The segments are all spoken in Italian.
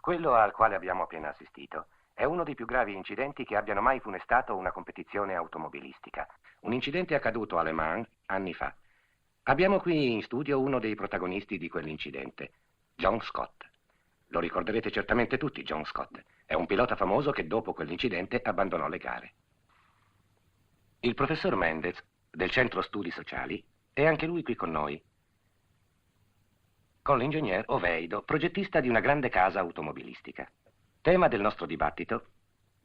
Quello al quale abbiamo appena assistito è uno dei più gravi incidenti che abbiano mai funestato una competizione automobilistica. Un incidente accaduto a Le Mans anni fa. Abbiamo qui in studio uno dei protagonisti di quell'incidente, John Scott. Lo ricorderete certamente tutti, John Scott. È un pilota famoso che dopo quell'incidente abbandonò le gare. Il professor Mendez, del Centro Studi Sociali, è anche lui qui con noi, con l'ingegner Oveido, progettista di una grande casa automobilistica. Tema del nostro dibattito,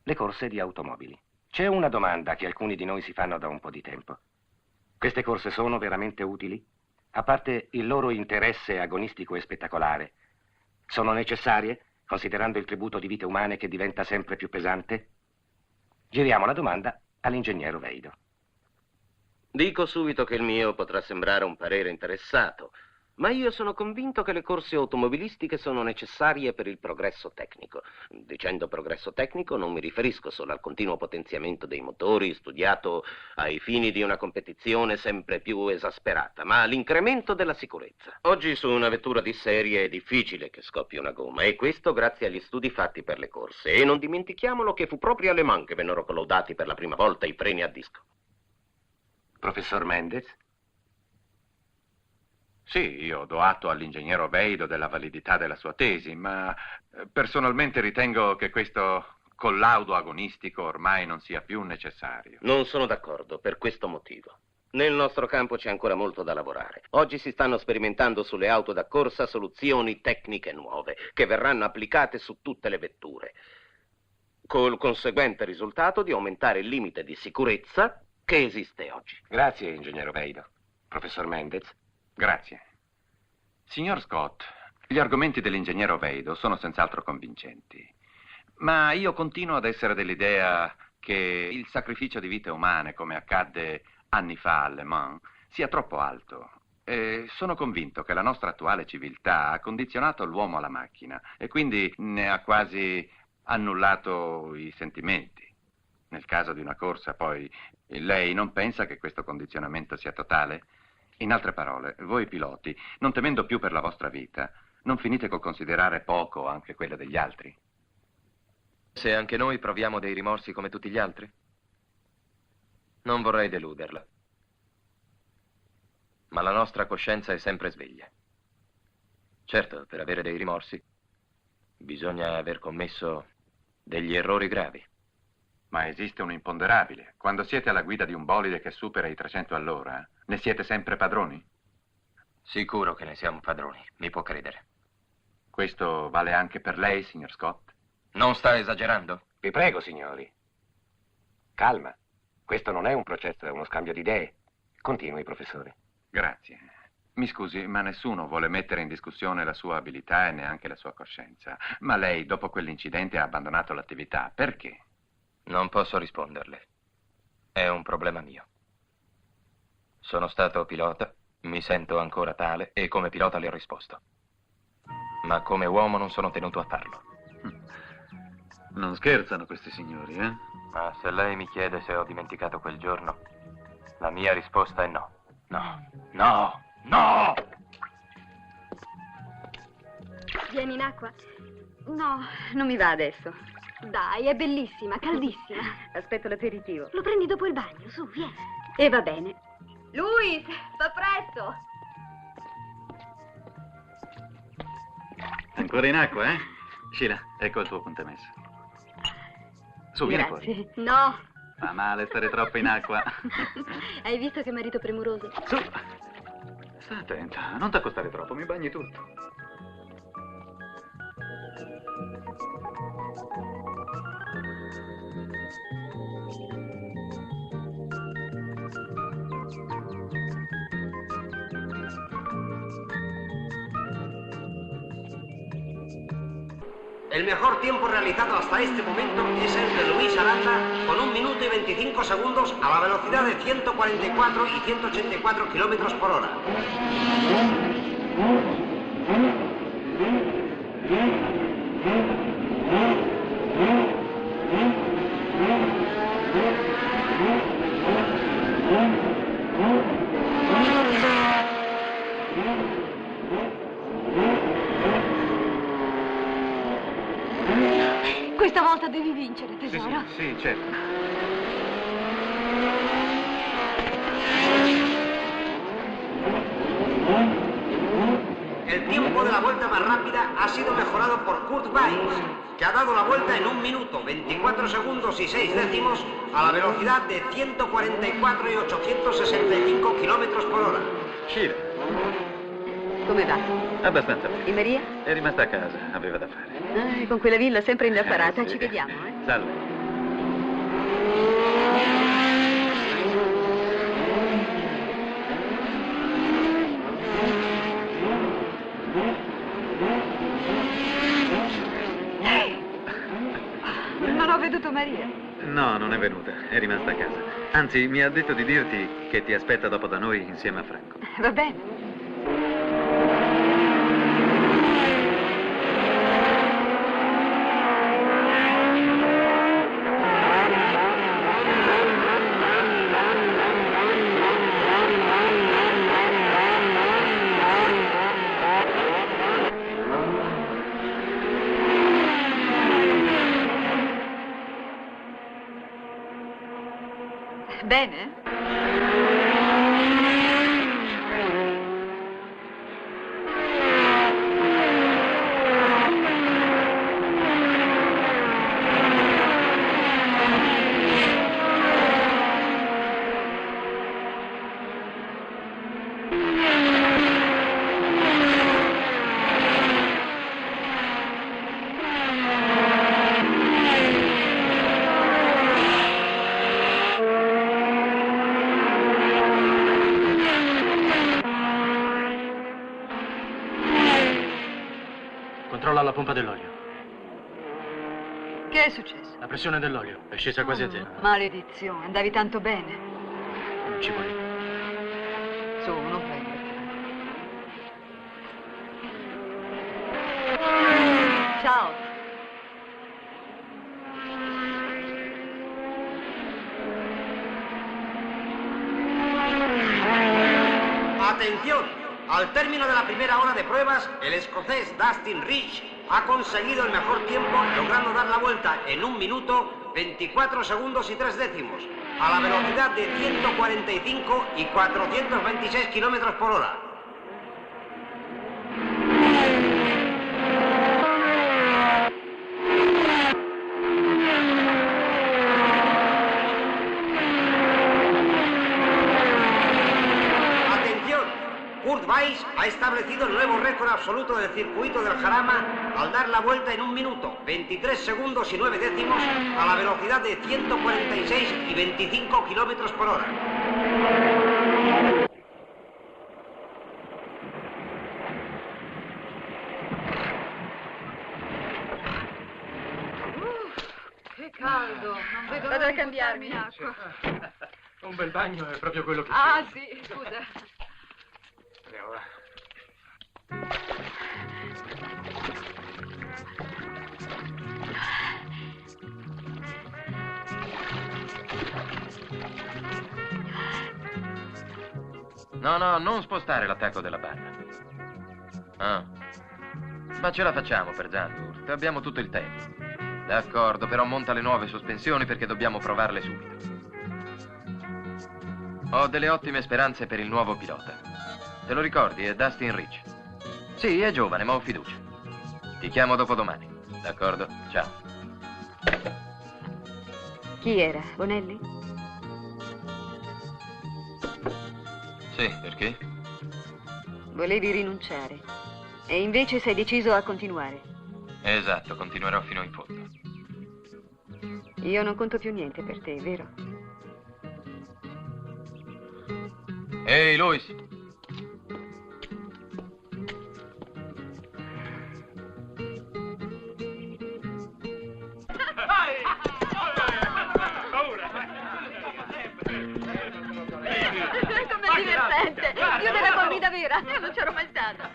le corse di automobili. C'è una domanda che alcuni di noi si fanno da un po' di tempo. Queste corse sono veramente utili? A parte il loro interesse agonistico e spettacolare, sono necessarie, considerando il tributo di vite umane che diventa sempre più pesante? Giriamo la domanda all'ingegner Oveido. Dico subito che il mio potrà sembrare un parere interessato, ma io sono convinto che le corse automobilistiche sono necessarie per il progresso tecnico. Dicendo progresso tecnico non mi riferisco solo al continuo potenziamento dei motori studiato ai fini di una competizione sempre più esasperata, ma all'incremento della sicurezza. Oggi su una vettura di serie è difficile che scoppi una gomma, e questo grazie agli studi fatti per le corse. E non dimentichiamolo che fu proprio a Le Mans che vennero collaudati per la prima volta i freni a disco. Professor Mendez? Sì, io do atto all'ingegnere Oveido della validità della sua tesi, ma personalmente ritengo che questo collaudo agonistico ormai non sia più necessario. Non sono d'accordo per questo motivo. Nel nostro campo c'è ancora molto da lavorare. Oggi si stanno sperimentando sulle auto da corsa soluzioni tecniche nuove che verranno applicate su tutte le vetture, col conseguente risultato di aumentare il limite di sicurezza che esiste oggi. Grazie, ingegnere Oveido. Professor Mendez? Grazie. Signor Scott, gli argomenti dell'ingegnere Oveido sono senz'altro convincenti, ma io continuo ad essere dell'idea che il sacrificio di vite umane, come accadde anni fa a Le Mans, sia troppo alto. E sono convinto che la nostra attuale civiltà ha condizionato l'uomo alla macchina e quindi ne ha quasi annullato i sentimenti. Nel caso di una corsa, poi, lei non pensa che questo condizionamento sia totale? In altre parole, voi piloti, non temendo più per la vostra vita, non finite col considerare poco anche quella degli altri? Se anche noi proviamo dei rimorsi come tutti gli altri? Non vorrei deluderla. Ma la nostra coscienza è sempre sveglia. Certo, per avere dei rimorsi bisogna aver commesso degli errori gravi. Ma esiste un imponderabile. Quando siete alla guida di un bolide che supera i 300 all'ora, ne siete sempre padroni? Sicuro che ne siamo padroni, mi può credere. Questo vale anche per lei, signor Scott? Non sta esagerando? Vi prego, signori. Calma. Questo non è un processo, è uno scambio di idee. Continui, professore. Grazie. Mi scusi, ma nessuno vuole mettere in discussione la sua abilità e neanche la sua coscienza. Ma lei, dopo quell'incidente, ha abbandonato l'attività. Perché? Non posso risponderle. È un problema mio. Sono stato pilota, mi sento ancora tale e come pilota le ho risposto. Ma come uomo non sono tenuto a farlo. Non scherzano questi signori, eh? Ma se lei mi chiede se ho dimenticato quel giorno, la mia risposta è no. No, no, no! Vieni in acqua? No, non mi va adesso. Dai, è bellissima, caldissima. Aspetto l'aperitivo. Lo prendi dopo il bagno, su, vieni. E va bene. Luis, fa presto. Ancora in acqua, eh? Sheila, ecco il tuo puntemesso. Su, vieni Grazie. fuori. No. Fa male stare troppo in acqua. Hai visto che marito premuroso? Su. Sta attenta, non ti accostare troppo, mi bagni tutto. El mejor tiempo realizado hasta este momento es el de Luis Aranda con 1 minuto y 25 segundos a la velocidad de 144 y 184 kilómetros por hora. Questa volta devi vincere, tesoro. Sì, certo. El tiempo de la vuelta más rápida ha sido mejorado por Kurt Weiss, que ha dado la vuelta en 1 minuto, 24 segundos y 6 décimos a la velocidad de 144 y 865 kilómetros por hora. Sheila, Come va? abbastanza bene. E Maria? È rimasta a casa, aveva da fare. Con quella villa sempre indaffarata. Sì. Ci vediamo, eh? Salve. Non ho veduto Maria. No, non è venuta, è rimasta a casa. Anzi, mi ha detto di dirti che ti aspetta dopo da noi insieme a Franco. Va bene. Bene? Controlla la pompa dell'olio. Che è successo? La pressione dell'olio è scesa quasi a zero. Maledizione, andavi tanto bene. Non ci vuole. Su, non prendo. Ciao. Atención, al término de la primera hora de pruebas, el escocés Dustin Rich ha conseguido el mejor tiempo, logrando dar la vuelta en 1 minuto, 24 segundos y 3 décimos, a la velocidad de 145 y 426 kilómetros por hora. Kurt Weiss ha establecido el nuevo récord absoluto del circuito del Jarama al dar la vuelta en 1 minuto, 23 segundos y 9 décimos a la velocidad de 146 y 25 kilómetros por hora. Che caldo, non vedo l'ora di cambiarmi acqua. Un bel bagno è proprio quello che Ah, sì, scusa. No, non spostare l'attacco della barra. Ah. Ma ce la facciamo per Zandvoort, abbiamo tutto il tempo. D'accordo, però monta le nuove sospensioni perché dobbiamo provarle subito. Ho delle ottime speranze per il nuovo pilota. Te lo ricordi, è Dustin Rich. Sì, è giovane, ma ho fiducia. Ti chiamo dopodomani, d'accordo? Ciao. Chi era? Bonelli? Sì, perché? Volevi rinunciare. E invece sei deciso a continuare. Esatto, continuerò fino in fondo. Io non conto più niente per te, vero? Ehi, Louis! Com'è divertente! Più della tua vita vera! Io non c'ero mai stata!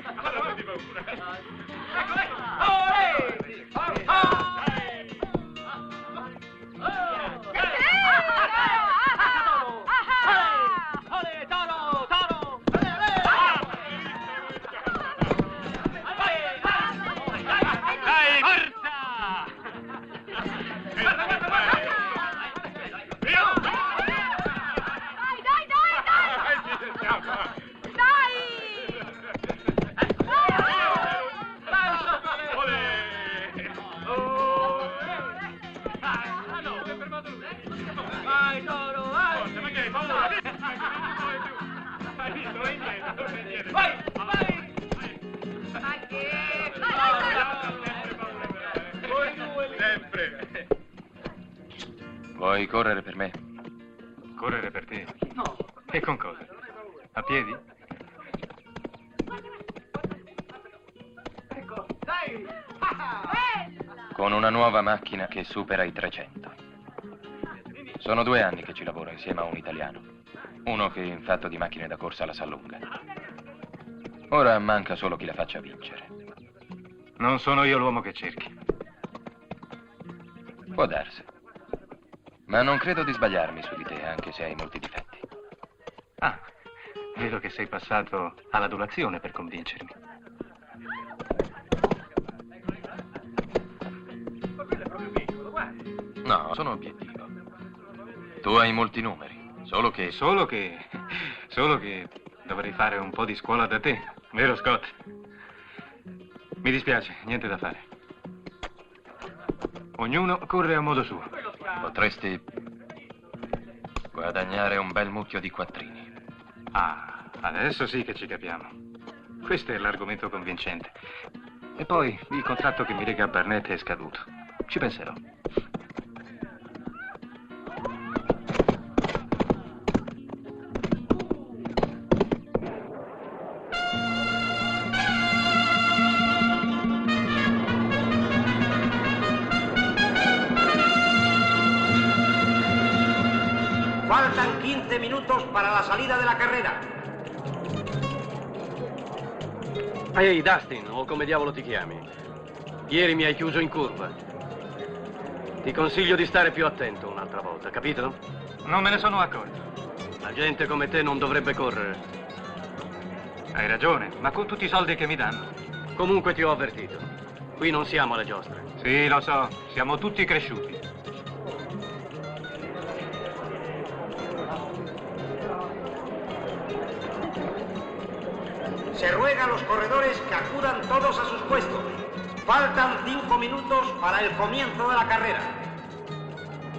Vuoi correre per me? Correre per te? No. E con cosa? A piedi? Ecco, dai! Con una nuova macchina che supera i 300. Sono 2 anni che ci lavoro insieme a un italiano. Uno che in fatto di macchine da corsa la sa lunga. Ora manca solo chi la faccia vincere. Non sono io l'uomo che cerchi. Può darsi. Ma non credo di sbagliarmi su di te, anche se hai molti difetti. Ah, vedo che sei passato all'adulazione per convincermi. No, sono obiettivo. Tu hai molti numeri, solo che... Solo che dovrei fare un po' di scuola da te, vero Scott? Mi dispiace, niente da fare. Ognuno corre a modo suo. Potresti guadagnare un bel mucchio di quattrini. Ah, adesso sì che ci capiamo. Questo è l'argomento convincente. E poi il contratto che mi lega a Barnett è scaduto. Ci penserò. Faltan 15 minutos para la salida de la carrera. Ehi, Dustin, o come diavolo ti chiami? Ieri mi hai chiuso in curva. Ti consiglio di stare più attento un'altra volta, capito? Non me ne sono accorto. La gente come te non dovrebbe correre. Hai ragione, ma con tutti i soldi che mi danno. Comunque ti ho avvertito. Qui non siamo alle giostre. Sì, lo so, siamo tutti cresciuti. Se ruega a los corredores que acudan todos a sus puestos. Faltan 5 minutos para el comienzo de la carrera.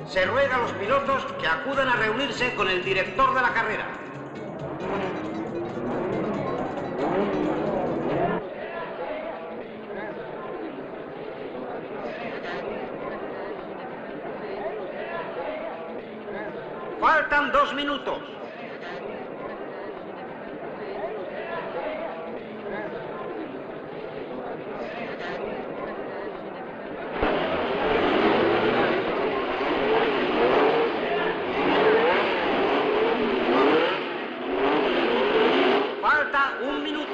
Se ruega a los pilotos que acudan a reunirse con el director de la carrera. Faltan 2 minutos. Falta 1 minuto.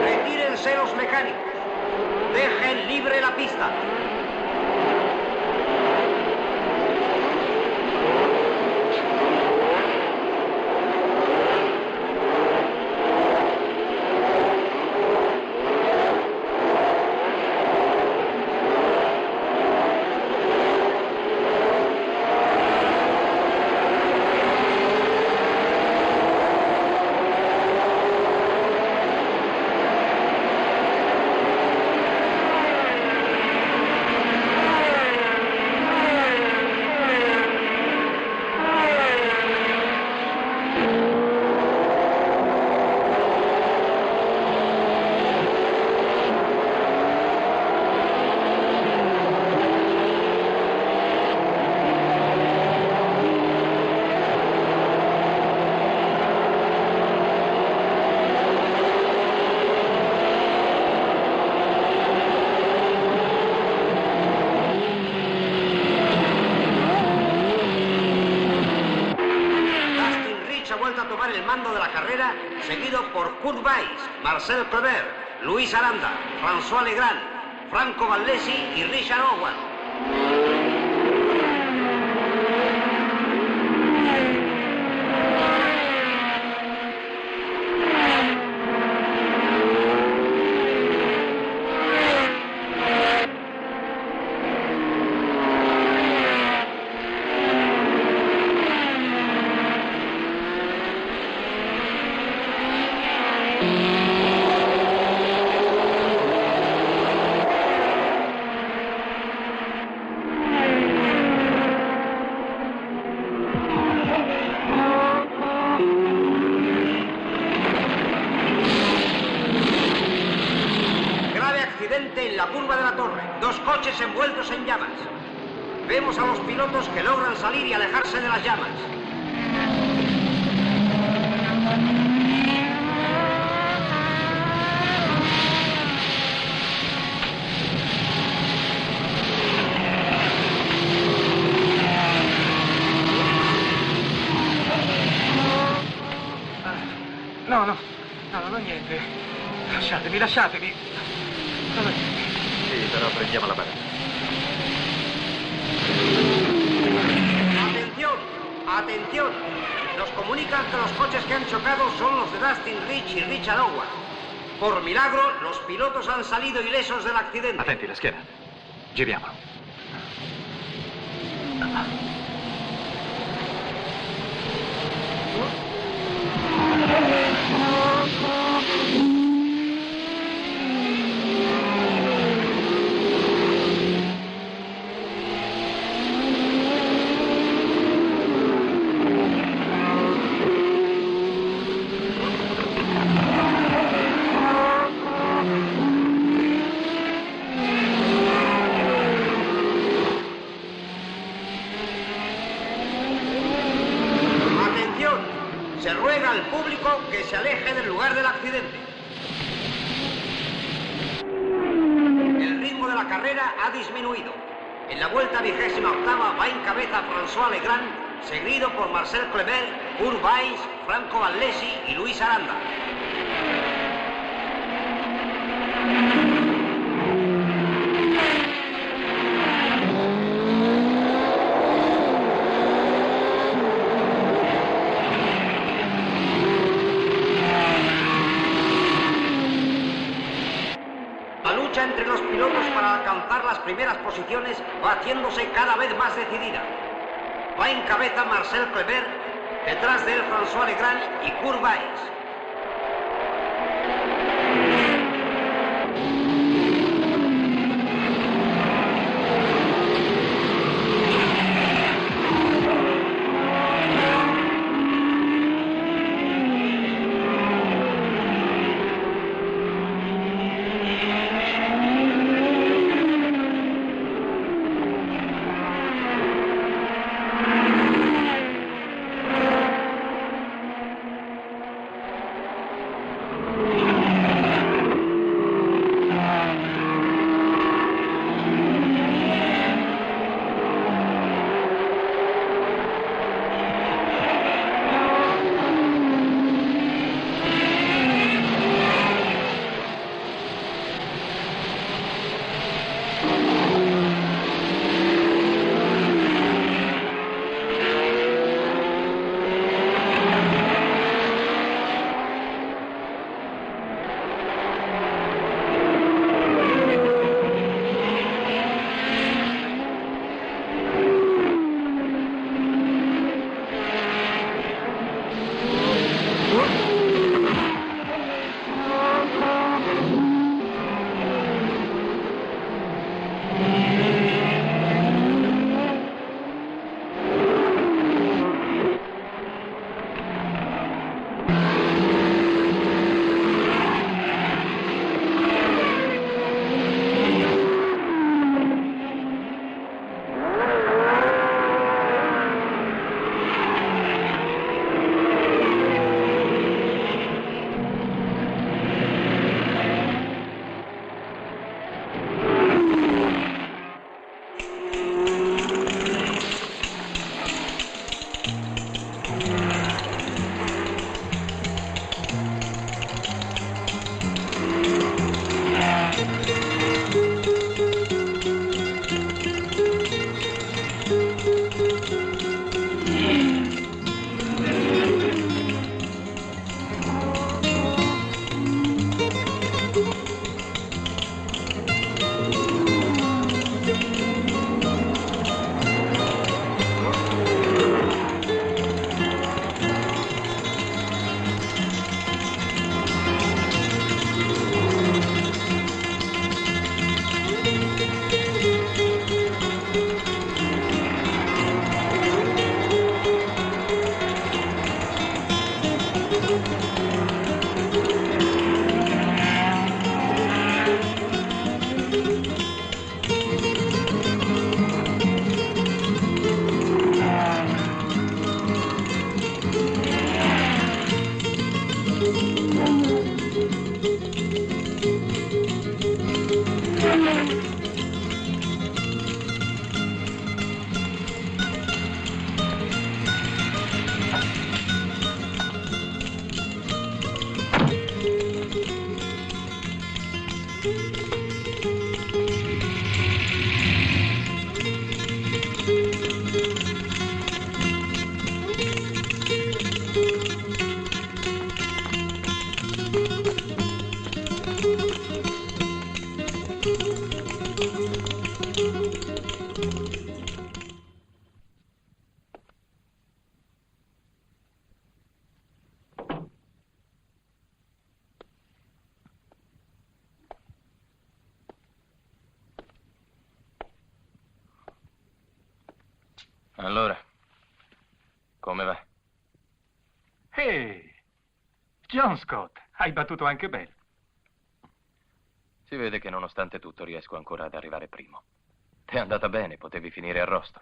Retírense los mecánicos. Dejen libre la pista. Seguido por Kurt Weiss, Marcel Kleber, Luis Aranda, François Legrand, Franco Vallesi y Richard Owen. coches envueltos en llamas. Vemos a los pilotos que logran salir y alejarse de las llamas. No, niente. Lasciatemi. No, niente. Sì, però prendiamo la barra. ¡Atención! Nos comunican que los coches que han chocado son los de Dustin Rich y Richard Howard. Por milagro, los pilotos han salido ilesos del accidente. Attenti, la schiena. Giriamo. Se ruega al público que se aleje del lugar del accidente. El ritmo de la carrera ha disminuido. En la vuelta 28ª va en cabeza François Legrand, seguido por Marcel Kleber, Kurt Weiss, Franco Vallesi y Luis Aranda. Entre los pilotos para alcanzar las primeras posiciones va haciéndose cada vez más decidida. Va en cabeza Marcel Kleber, detrás de él François Legrand y Kurt Weiss. Allora, come va? Ehi, John Scott, hai battuto anche bene. Si vede che nonostante tutto riesco ancora ad arrivare primo. Ti è andata bene, potevi finire arrosto.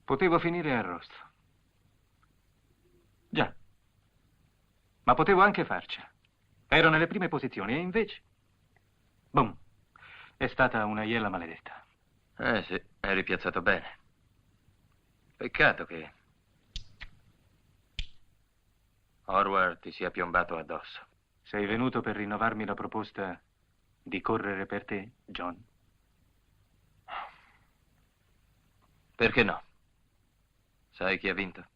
Potevo finire arrosto. Già. Ma potevo anche farcela. Ero nelle prime posizioni e invece... Boom. È stata una iella maledetta. Sì, eri piazzato bene. Peccato che Horvath ti sia piombato addosso. Sei venuto per rinnovarmi la proposta di correre per te, John? Perché no? Sai chi ha vinto?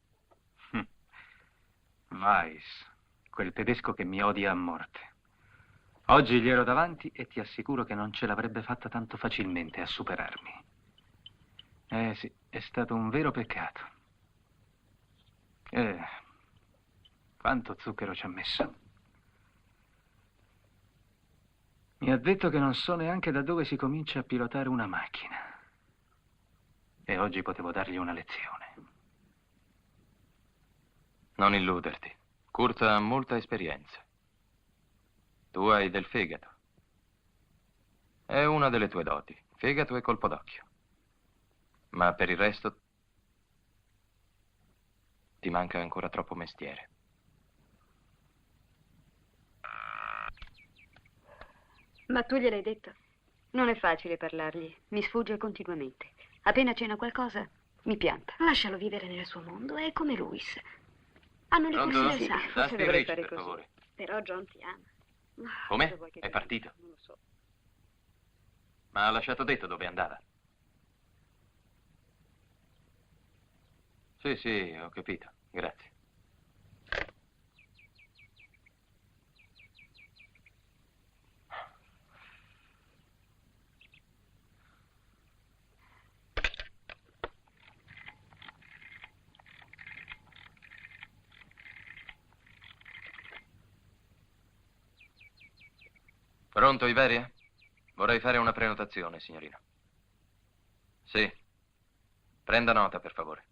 Weiss, quel tedesco che mi odia a morte. Oggi gli ero davanti e ti assicuro che non ce l'avrebbe fatta tanto facilmente a superarmi. Sì, è stato un vero peccato. Quanto zucchero ci ha messo. Mi ha detto che non so neanche da dove si comincia a pilotare una macchina. E oggi potevo dargli una lezione. Non illuderti. Kurt ha molta esperienza. Tu hai del fegato. È una delle tue doti. Fegato e colpo d'occhio. Ma per il resto ti manca ancora troppo mestiere. Ma tu gliel'hai detto? Non è facile parlargli. Mi sfugge continuamente. Appena cena qualcosa, mi pianta. Lascialo vivere nel suo mondo, è come Louis. Hanno le corsie del sangue. Forse dovrei fare così. Favore. Però John ti ama. Come? È partito? Non lo so. Ma ha lasciato detto dove andava? Sì, ho capito. Grazie. Pronto, Iberia? Vorrei fare una prenotazione, signorino. Sì. Prenda nota, per favore.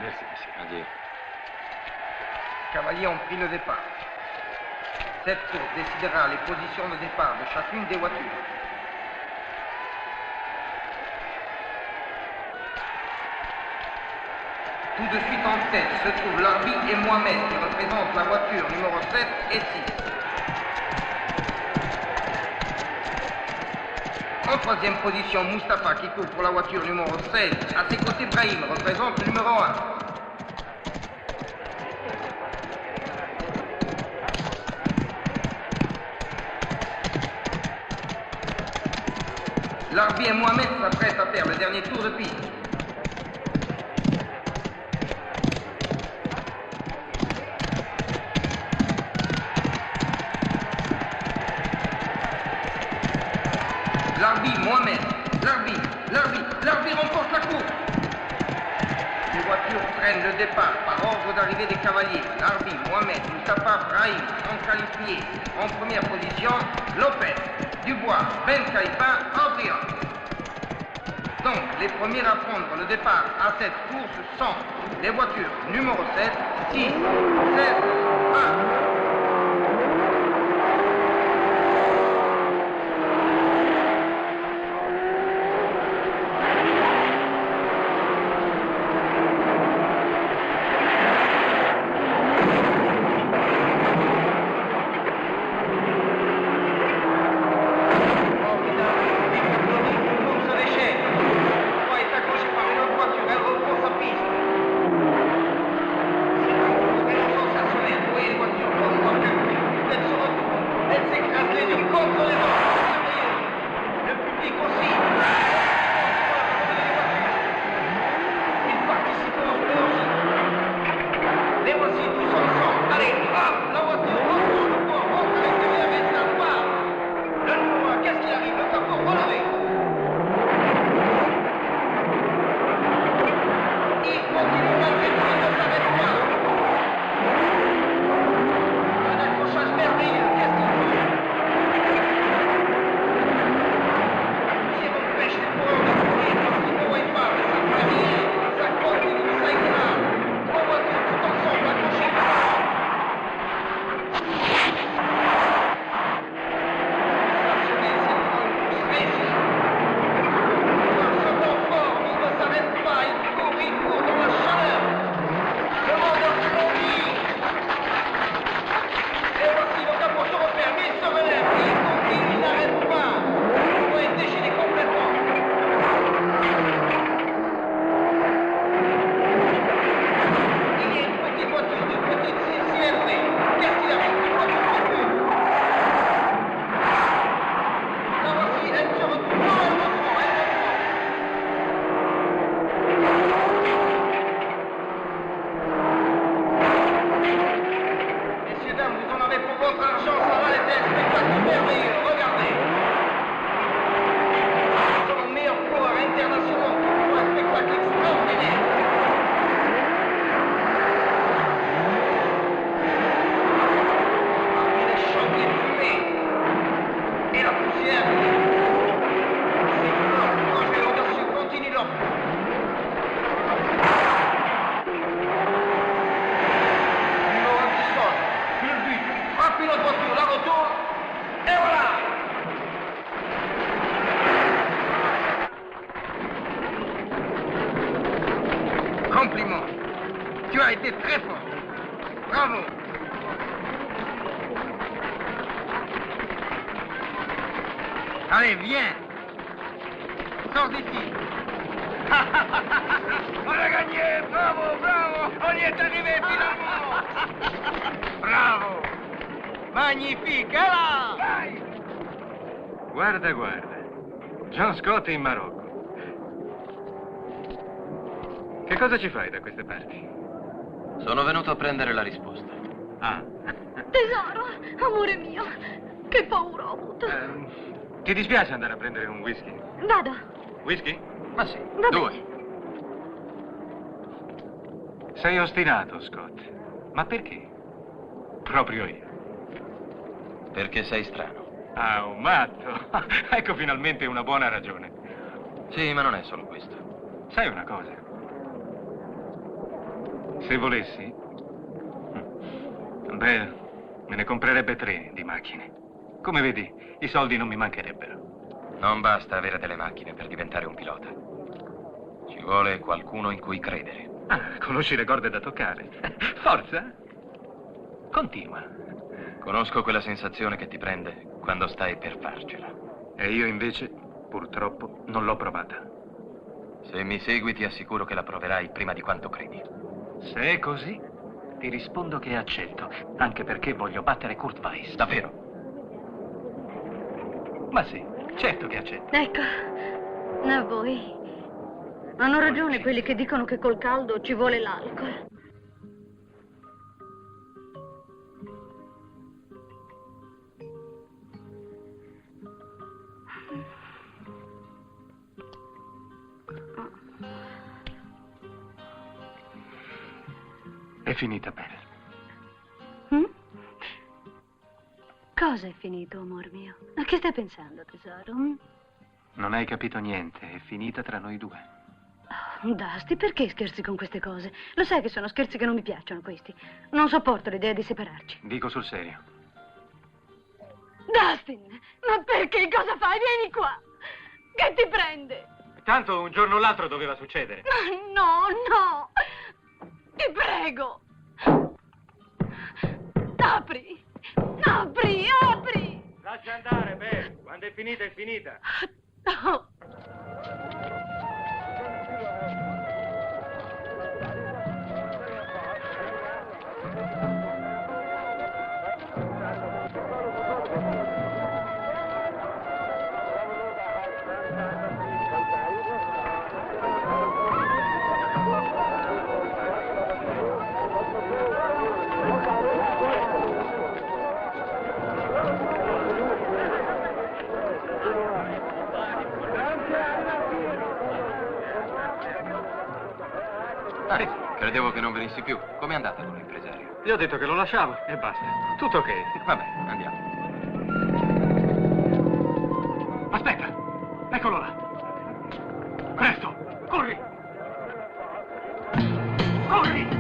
Merci, monsieur. Adieu. Cavaliers ont pris le départ. Cette course décidera les positions de départ de chacune des voitures. Tout de suite en tête se trouvent Larbi et Mohamed qui représentent la voiture numéro 7 et 6. En troisième position, Mustapha qui court pour la voiture numéro 16. À ses côtés, Brahim représente le numéro 1. Larbi et Mohamed s'apprêtent à faire le dernier tour de piste. Larbi, Mohamed, Larbi remporte la course. Les voitures prennent le départ par ordre d'arrivée des cavaliers. Larbi, Mohamed, Mustapha, Brahim sont qualifiés. En première position, Lopez, Dubois, Ben Kaifa, Adrian. Donc, les premiers à prendre le départ à cette course sont les voitures numéro 7, 6, 7, 1. Compliment. Tu as été très fort. Bravo. Allez, viens. Sors d'ici. On a gagné. Bravo, bravo. On y est arrivé finalement. Bravo. Magnifique. Là. Vai. Guarda, guarda. John Scott in Marocco. Che cosa ci fai da queste parti? Sono venuto a prendere la risposta. Ah. Tesoro, amore mio, che paura ho avuto. Ti dispiace andare a prendere un whisky? Vado. Whisky? Ma sì, Va 2. bene. Sei ostinato, Scott. Ma perché? Proprio io. Perché sei strano. Ah, un matto. Ecco finalmente una buona ragione. Sì, ma non è solo questo. Sai una cosa? Se volessi, beh, me ne comprerebbe 3 di macchine. Come vedi, i soldi non mi mancherebbero. Non basta avere delle macchine per diventare un pilota. Ci vuole qualcuno in cui credere. Ah, conosci le corde da toccare? Forza! Continua. Conosco quella sensazione che ti prende quando stai per farcela. E io invece, purtroppo, non l'ho provata. Se mi segui ti assicuro che la proverai prima di quanto credi. Se è così, ti rispondo che accetto, anche perché voglio battere Kurt Weiss. Davvero? Ma sì, certo che accetto. Ecco, a voi. Hanno ragione quelli che dicono che col caldo ci vuole l'alcol. È finita bene. Cosa è finito, amor mio? A che stai pensando, tesoro? Non hai capito niente, è finita tra noi due. Dusty, perché scherzi con queste cose? Lo sai che sono scherzi che non mi piacciono, questi. Non sopporto l'idea di separarci. Dico sul serio. Dustin, ma perché? Cosa fai? Vieni qua! Che ti prende? Tanto un giorno o l'altro doveva succedere. No, no! Ti prego! Apri! Apri, apri! Lascia andare, Beh. Quando è finita, è finita. No! Credevo che non venissi più. Com'è andata con l'impresario? Gli ho detto che lo lasciavo e basta. Tutto ok. Vabbè, andiamo. Aspetta! Eccolo là! Presto! Corri! Corri!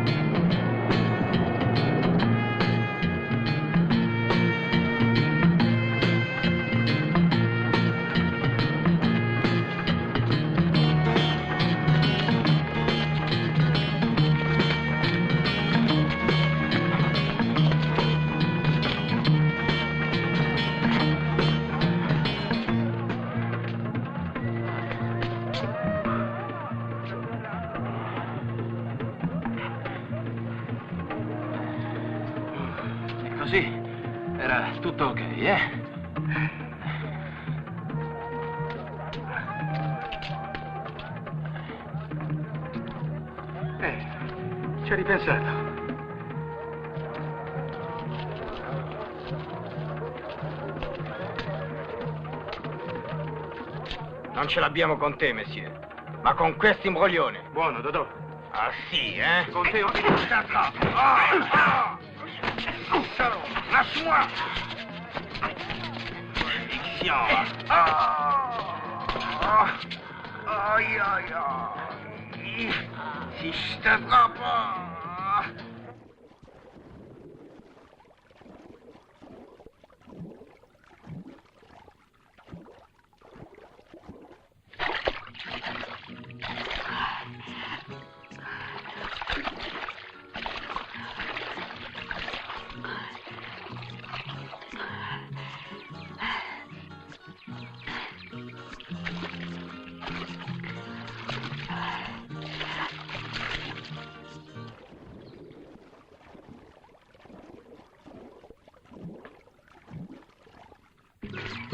Così, era tutto ok, eh? Ci hai ripensato. Non ce l'abbiamo con te, Messie, ma con questo imbroglione. Buono, Dodò. Ah sì, eh? Con te ho... Lâche-moi! Malédiction! Aïe, aïe, aïe! Si je t'attrape!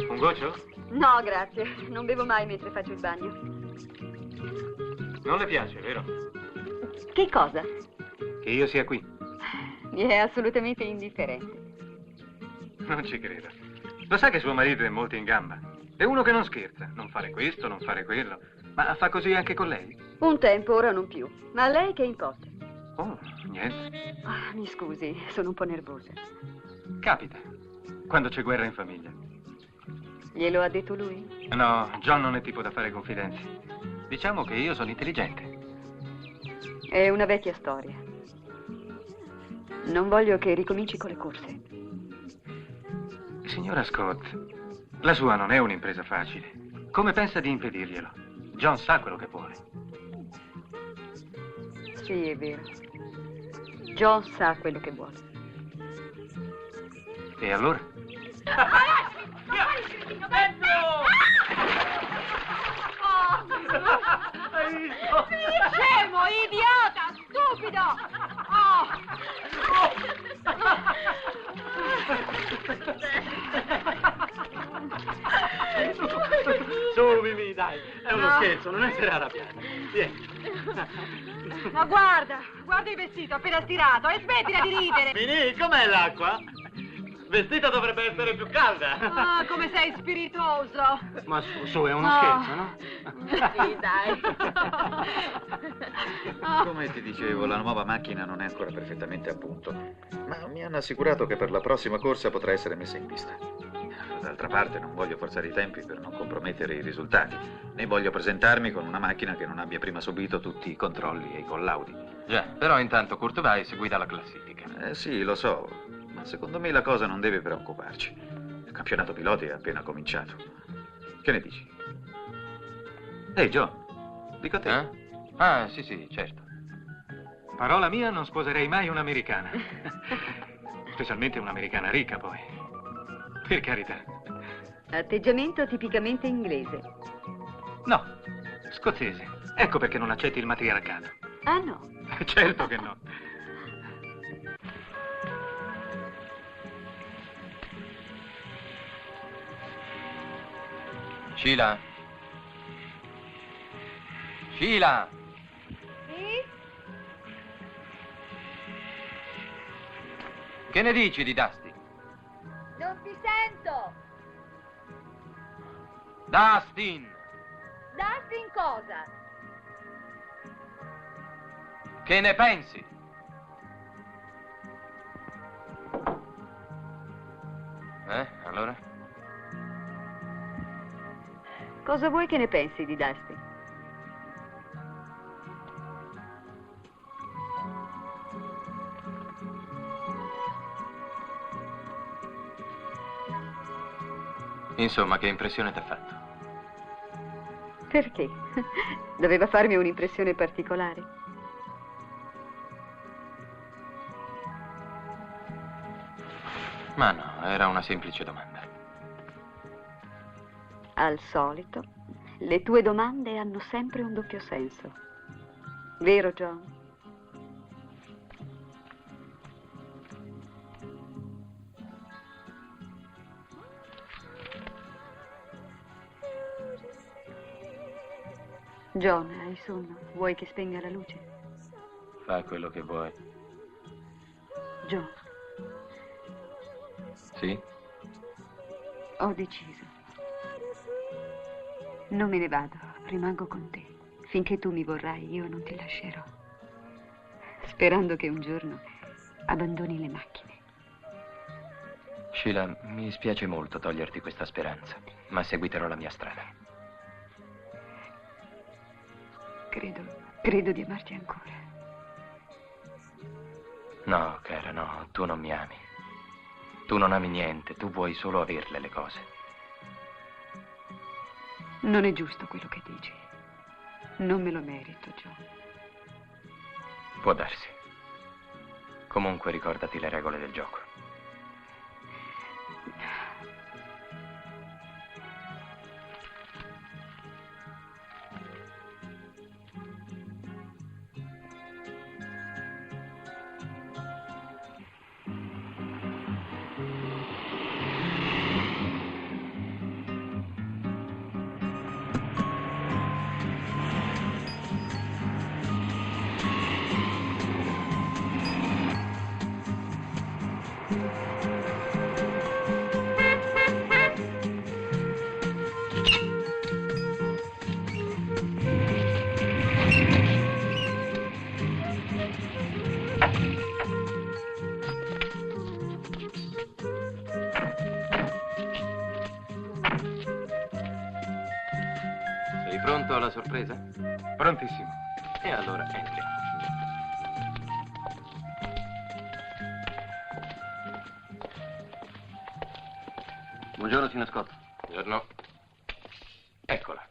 Un goccio? No, grazie. Non bevo mai mentre faccio il bagno. Non le piace, vero? Che cosa? Che io sia qui. Mi è assolutamente indifferente. Non ci credo. Lo sa che suo marito è molto in gamba. È uno che non scherza. Non fare questo, non fare quello. Ma fa così anche con lei? Un tempo, ora non più. Ma a lei che importa? Oh, niente. Mi scusi, sono un po' nervosa. Capita. Quando c'è guerra in famiglia. Glielo ha detto lui? No, John non è tipo da fare confidenze. Diciamo che io sono intelligente. È una vecchia storia. Non voglio che ricominci con le corse. Signora Scott, la sua non è un'impresa facile. Come pensa di impedirglielo? John sa quello che vuole. Sì, è vero. John sa quello che vuole. E allora? Scemo, idiota, stupido! Su, Mimì, dai, è uno scherzo, non essere arrabbiata. Vieni. Ma guarda il vestito appena stirato e smettila di ridere! Mimì, com'è l'acqua? Vestita dovrebbe essere più calda. Ah, come sei spiritoso! Ma su, è uno scherzo, no? Sì, dai. Come ti dicevo, la nuova macchina non è ancora perfettamente a punto, ma mi hanno assicurato che per la prossima corsa potrà essere messa in pista. D'altra parte non voglio forzare i tempi per non compromettere i risultati, né voglio presentarmi con una macchina che non abbia prima subito tutti i controlli e i collaudi. Già, però intanto Kurt Weiss guida la classifica. Sì, lo so, ma secondo me la cosa non deve preoccuparci. Il campionato piloti è appena cominciato. Che ne dici? Ehi, John, dico a te. Ah, sì, certo. Parola mia, non sposerei mai un'americana. Specialmente un'americana ricca, poi. Per carità. Atteggiamento tipicamente inglese. No, scozzese. Ecco perché non accetti il matriarcato. Ah, no. Certo che no. Sheila? Sheila? Sì? Che ne dici di Dusty? Non ti sento! Dustin! Dustin cosa? Che ne pensi? Allora? Cosa vuoi che ne pensi di Dusty? Insomma, che impressione ti ha fatto? Perché? Doveva farmi un'impressione particolare. Ma no, era una semplice domanda. Al solito, le tue domande hanno sempre un doppio senso. Vero, John? John, hai sonno? Vuoi che spenga la luce? Fa quello che vuoi. John. Sì? Ho deciso. Non me ne vado, rimango con te. Finché tu mi vorrai, io non ti lascerò. Sperando che un giorno abbandoni le macchine. Sheila, mi spiace molto toglierti questa speranza, ma seguiterò la mia strada. Credo di amarti ancora. No, cara, no, tu non mi ami. Tu non ami niente, tu vuoi solo averle le cose. Non è giusto quello che dici. Non me lo merito, John. Può darsi. Comunque ricordati le regole del gioco. Sei pronto alla sorpresa? Prontissimo. E allora entriamo. Buongiorno, signor Scott. Buongiorno. Eccola.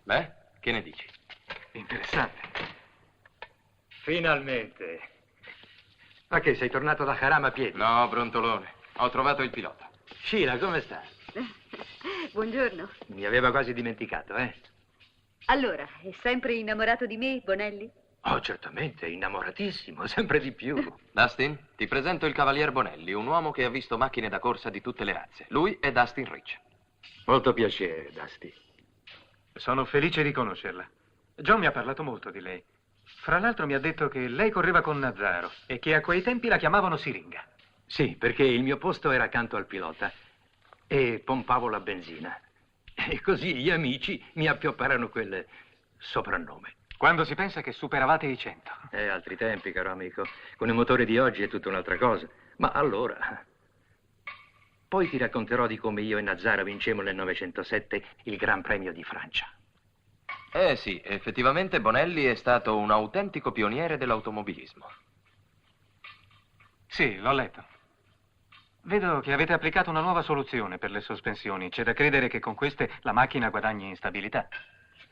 Beh, che ne dici? Interessante. Finalmente. Ma che, sei tornato da Haram a piedi? No, brontolone. Ho trovato il pilota. Sheila, come sta? Buongiorno. Mi aveva quasi dimenticato, eh? Allora, è sempre innamorato di me, Bonelli? Oh, certamente, innamoratissimo, sempre di più. Dustin, ti presento il cavalier Bonelli, un uomo che ha visto macchine da corsa di tutte le razze. Lui è Dustin Rich. Molto piacere, Dusty. Sono felice di conoscerla. John mi ha parlato molto di lei. Fra l'altro mi ha detto che lei correva con Nazzaro e che a quei tempi la chiamavano Siringa. Sì, perché il mio posto era accanto al pilota. e pompavo la benzina. E così gli amici mi appiopparono quel soprannome. Quando si pensa che superavate i 100. Altri tempi, caro amico. Con i motori di oggi è tutta un'altra cosa. Ma allora... Poi ti racconterò di come io e Nazzara vincemmo nel 907 il Gran Premio di Francia. Sì, effettivamente Bonelli è stato un autentico pioniere dell'automobilismo. Sì, l'ho letto. Vedo che avete applicato una nuova soluzione per le sospensioni. C'è da credere che con queste la macchina guadagni in stabilità.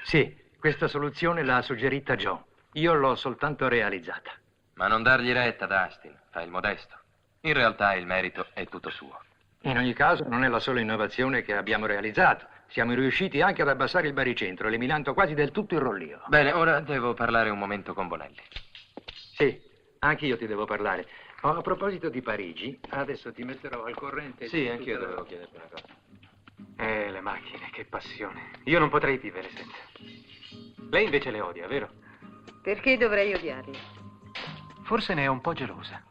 Sì, questa soluzione l'ha suggerita John. Io l'ho soltanto realizzata. Ma non dargli retta, Dustin. Fa il modesto. In realtà il merito è tutto suo. In ogni caso non è la sola innovazione che abbiamo realizzato. Siamo riusciti anche ad abbassare il baricentro, eliminando quasi del tutto il rollio. Bene, ora devo parlare un momento con Bonelli. Sì, anche io ti devo parlare. Oh, a proposito di Parigi, adesso ti metterò al corrente. Sì, anche io dovevo chiederti una cosa. Le macchine, che passione. Io non potrei vivere senza. Lei invece le odia, vero? Perché dovrei odiarle? Forse ne è un po' gelosa.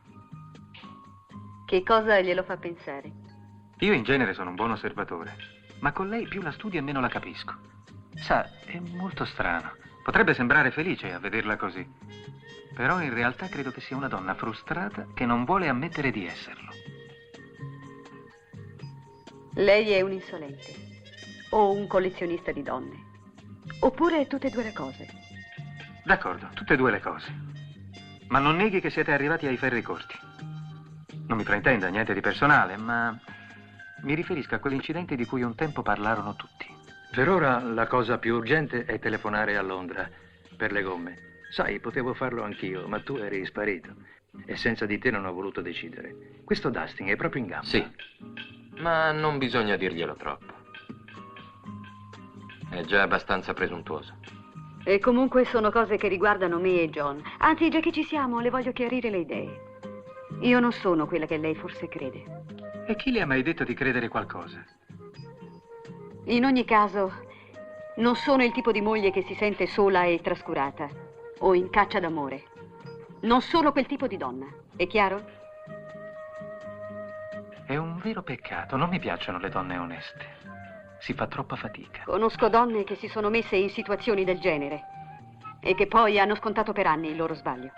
Che cosa glielo fa pensare? Io in genere sono un buon osservatore, ma con lei più la studio e meno la capisco. Sa, è molto strano. Potrebbe sembrare felice a vederla così, però in realtà credo che sia una donna frustrata che non vuole ammettere di esserlo. Lei è un insolente, o un collezionista di donne, oppure tutte e due le cose. D'accordo, tutte e due le cose. Ma non neghi che siete arrivati ai ferri corti. Non mi fraintenda, niente di personale, ma mi riferisco a quell'incidente di cui un tempo parlarono tutti. Per ora la cosa più urgente è telefonare a Londra per le gomme. Sai, potevo farlo anch'io, ma tu eri sparito e senza di te non ho voluto decidere. Questo Dustin è proprio in gamba. Sì, ma non bisogna dirglielo troppo. È già abbastanza presuntuoso. E comunque sono cose che riguardano me e John. Anzi, già che ci siamo, le voglio chiarire le idee. Io non sono quella che lei forse crede. E chi le ha mai detto di credere qualcosa? In ogni caso, non sono il tipo di moglie che si sente sola e trascurata o in caccia d'amore. Non sono quel tipo di donna, è chiaro? È un vero peccato, non mi piacciono le donne oneste. Si fa troppa fatica. Conosco donne che si sono messe in situazioni del genere e che poi hanno scontato per anni il loro sbaglio.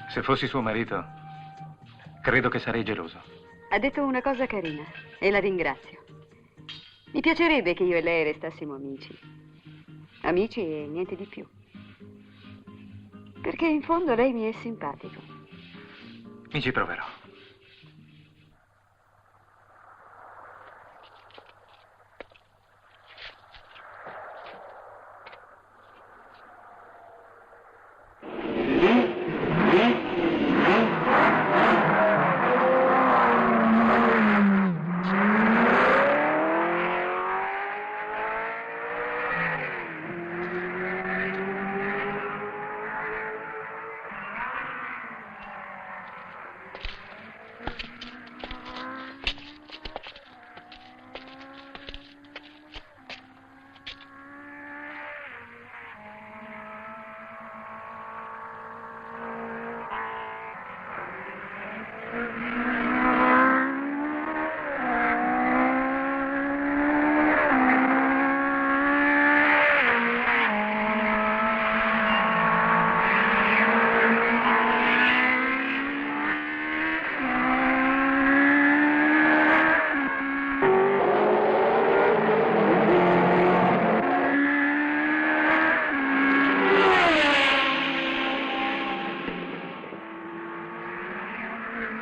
Se fossi suo marito, credo che sarei geloso. Ha detto una cosa carina e la ringrazio. Mi piacerebbe che io e lei restassimo amici. Amici e niente di più. Perché in fondo lei mi è simpatico. Mi ci proverò.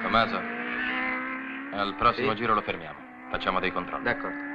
Tommaso, al prossimo giro lo fermiamo. Facciamo dei controlli. D'accordo.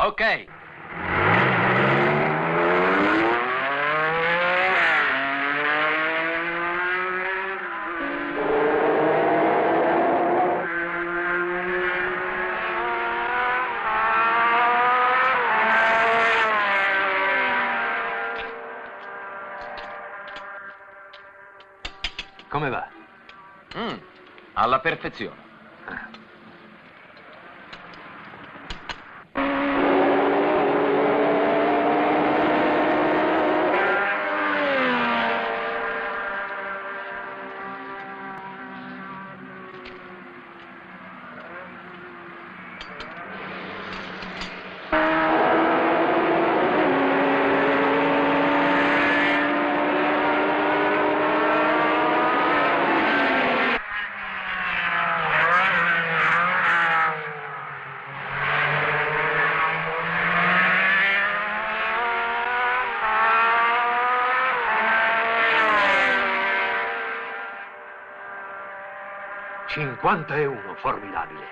Ok. Come va? Alla perfezione. €51, formidabile.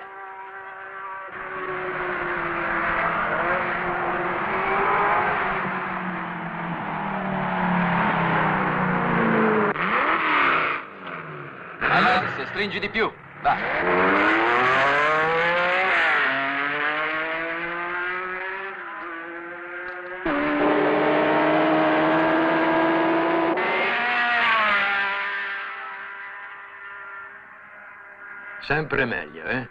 Alex, stringi di più. Va. Sempre meglio, eh?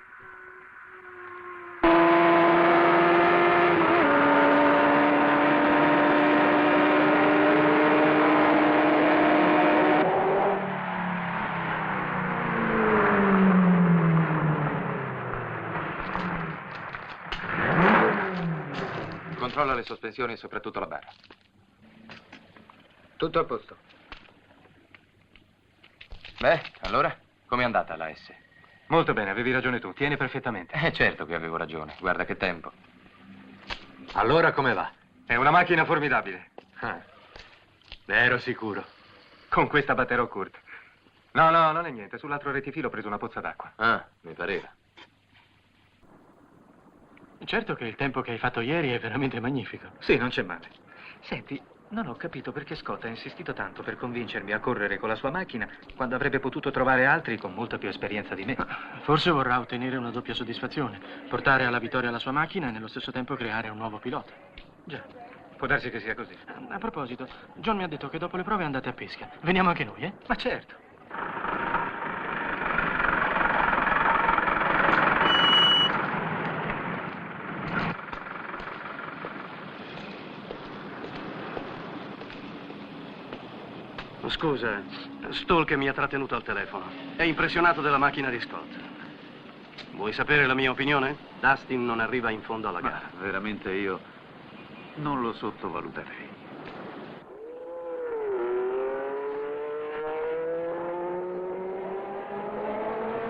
Controlla le sospensioni e soprattutto la barra. Tutto a posto. Beh, allora, com'è andata la S? Molto bene, avevi ragione tu. Tieni perfettamente. Certo che avevo ragione. Guarda che tempo. Allora come va? È una macchina formidabile. Ne ero sicuro. Con questa batterò Kurt. No, non è niente. Sull'altro rettifilo ho preso una pozza d'acqua. Mi pareva. Certo che il tempo che hai fatto ieri è veramente magnifico. Sì, non c'è male. Senti, non ho capito perché Scott ha insistito tanto per convincermi a correre con la sua macchina quando avrebbe potuto trovare altri con molta più esperienza di me. Forse vorrà ottenere una doppia soddisfazione. Portare alla vittoria la sua macchina e nello stesso tempo creare un nuovo pilota. Già, può darsi che sia così. A proposito, John mi ha detto che dopo le prove andate a pesca. Veniamo anche noi, eh? Ma certo. Scusa, Stalk mi ha trattenuto al telefono. È impressionato della macchina di Scott. Vuoi sapere la mia opinione? Dustin non arriva in fondo alla gara. Veramente io non lo sottovaluterei.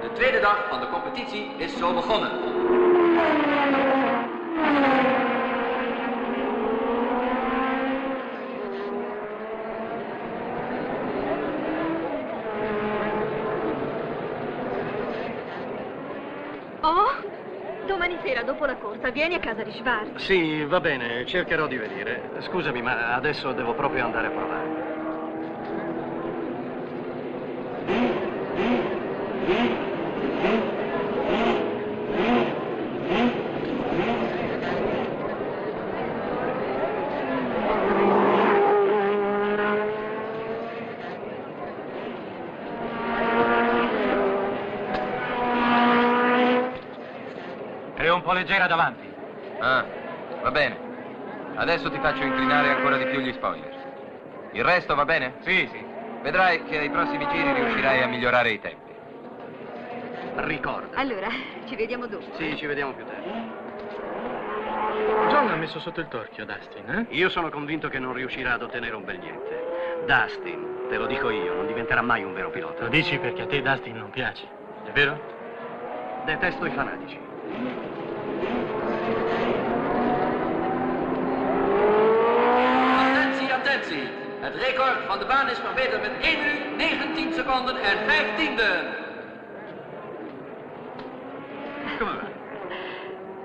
De tweede dag van de competitie is zo begonnen. Oh, domani sera dopo la corsa vieni a casa di Schwarz. Sì, va bene, cercherò di venire. Scusami, ma adesso devo proprio andare a provare. È un po' leggera davanti. Va bene. Adesso ti faccio inclinare ancora di più gli spoiler. Il resto va bene? Sì. Vedrai che ai prossimi giri riuscirai a migliorare i tempi. Ricorda. Allora, ci vediamo dopo. Sì, ci vediamo più tardi. John ha messo sotto il torchio Dustin, eh? Io sono convinto che non riuscirà ad ottenere un bel niente. Dustin, te lo dico io, non diventerà mai un vero pilota. Lo dici perché a te Dustin non piace, è vero? Detesto i fanatici. Attentie. Het record van de baan is verbeterd met 1 minuut, 19 seconden en 15 tienden. Come va?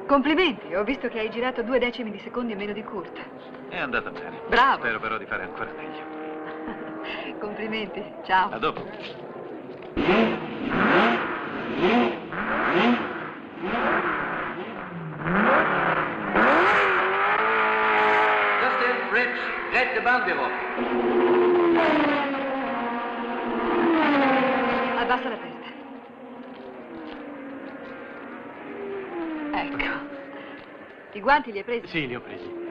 Complimenti, ho visto che hai girato 2 decimi di secondo in meno di Kurt. È andata bene. Bravo. Spero però di fare ancora meglio. Complimenti, ciao. A dopo. Dustin, Rich, red de band weer op. Abbassa la testa. Ecco. I guanti li hai presi? Sì, li ho presi.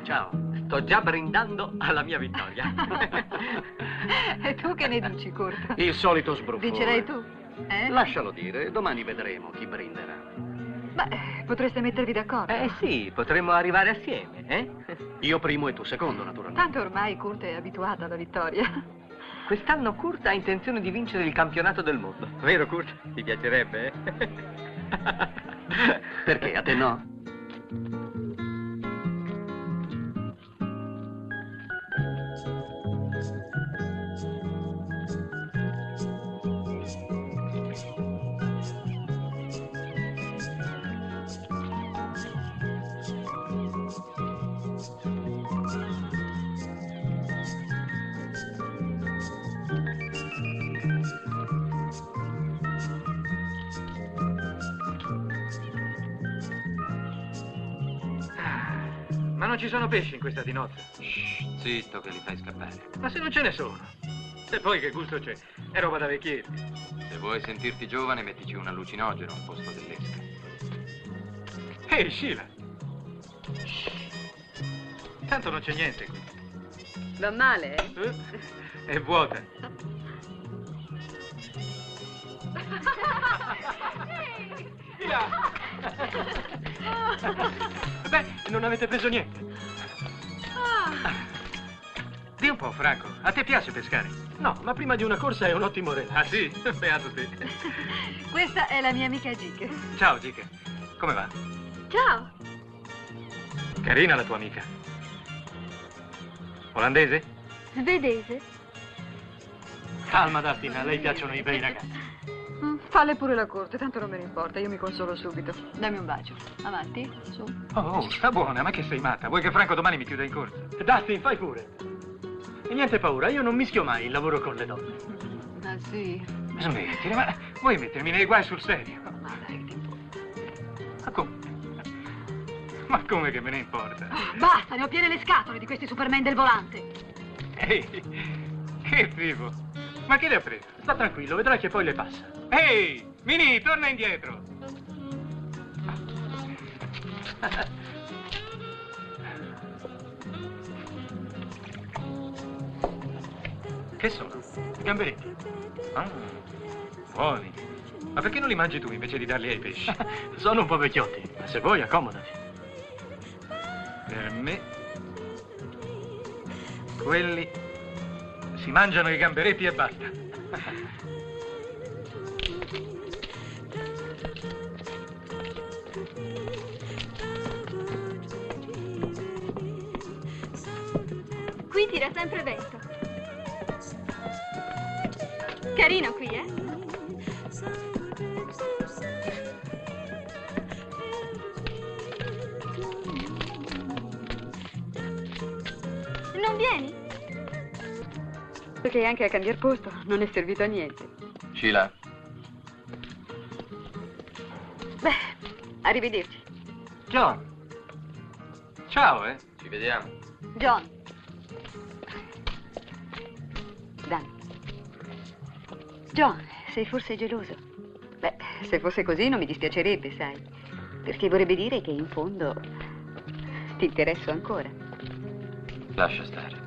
Ciao, sto già brindando alla mia vittoria. E tu che ne dici, Kurt? Il solito sbruffone. Vincerai tu? Lascialo dire, domani vedremo chi brinderà. Beh, potreste mettervi d'accordo. Sì, potremmo arrivare assieme, eh? Io primo e tu secondo, naturalmente. Tanto ormai Kurt è abituato alla vittoria. Quest'anno Kurt ha intenzione di vincere il campionato del mondo. Vero, Kurt? Ti piacerebbe, Perché? A te no? Ma non ci sono pesci in questa tinozza? Shh, zitto che li fai scappare. Ma se non ce ne sono? E poi che gusto c'è? È roba da vecchietti. Se vuoi sentirti giovane, mettici un allucinogeno al posto dell'esca. Ehi, Sheila! Tanto non c'è niente qui. Va male, È vuota. Beh, non avete preso niente. Dì un po', Franco, a te piace pescare? No, ma prima di una corsa è un ottimo relax. Ah, sì? Beato te. Questa è la mia amica Gike. Ciao, Gike. Come va? Ciao. Carina la tua amica. Olandese? Svedese. Calma, Dustin, a lei piacciono i bei ragazzi. Falle pure la corte, tanto non me ne importa, io mi consolo subito. Dammi un bacio. Avanti, su. Oh, sta buona, ma che sei matta? Vuoi che Franco domani mi chiuda in corsa? Dustin, fai pure. E niente paura, io non mischio mai il lavoro con le donne. Ah, sì? Smettila, ma vuoi mettermi nei guai sul serio? Ma dai, ti importa. Ma come? Ma come che me ne importa? Basta, ne ho piene le scatole di questi Superman del volante. Ehi, che tipo? Ma che le ha preso? Sta tranquillo, vedrai che poi le passa. Ehi, Mini, torna indietro. Che sono? Gamberetti. Ah, buoni. Ma perché non li mangi tu invece di darli ai pesci? Sono un po' vecchiotti, ma se vuoi accomodati. Per me, quelli si mangiano i gamberetti e basta. Qui tira sempre vento. Carino qui, Perché anche a cambiar posto non è servito a niente. Sheila. Beh, arrivederci. John. Ciao, Ci vediamo. John. Dan. John, sei forse geloso? Beh, se fosse così non mi dispiacerebbe, sai. Perché vorrebbe dire che in fondo ti interesso ancora. Lascia stare.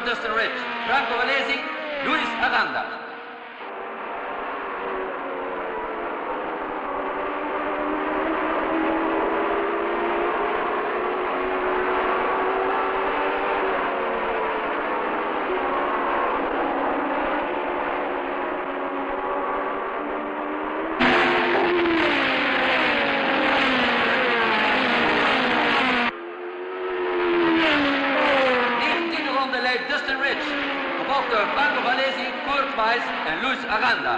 Dustin Ridge, Franco Valesi, Luis Aranda. Dustin Ridge, gevolgd door Franco Valesi, Kurt Weiss en Luis Aranda.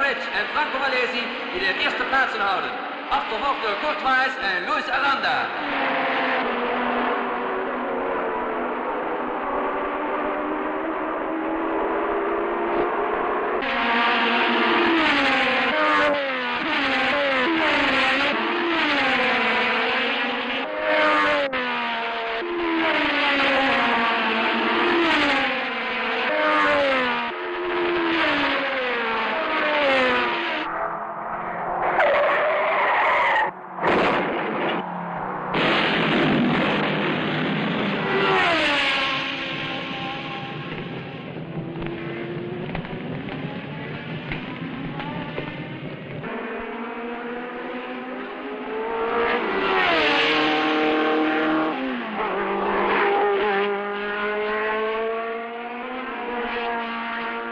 En Franco Valesi die de eerste plaatsen houden. Achtervolgd door Kurt Weiss en Luis Aranda.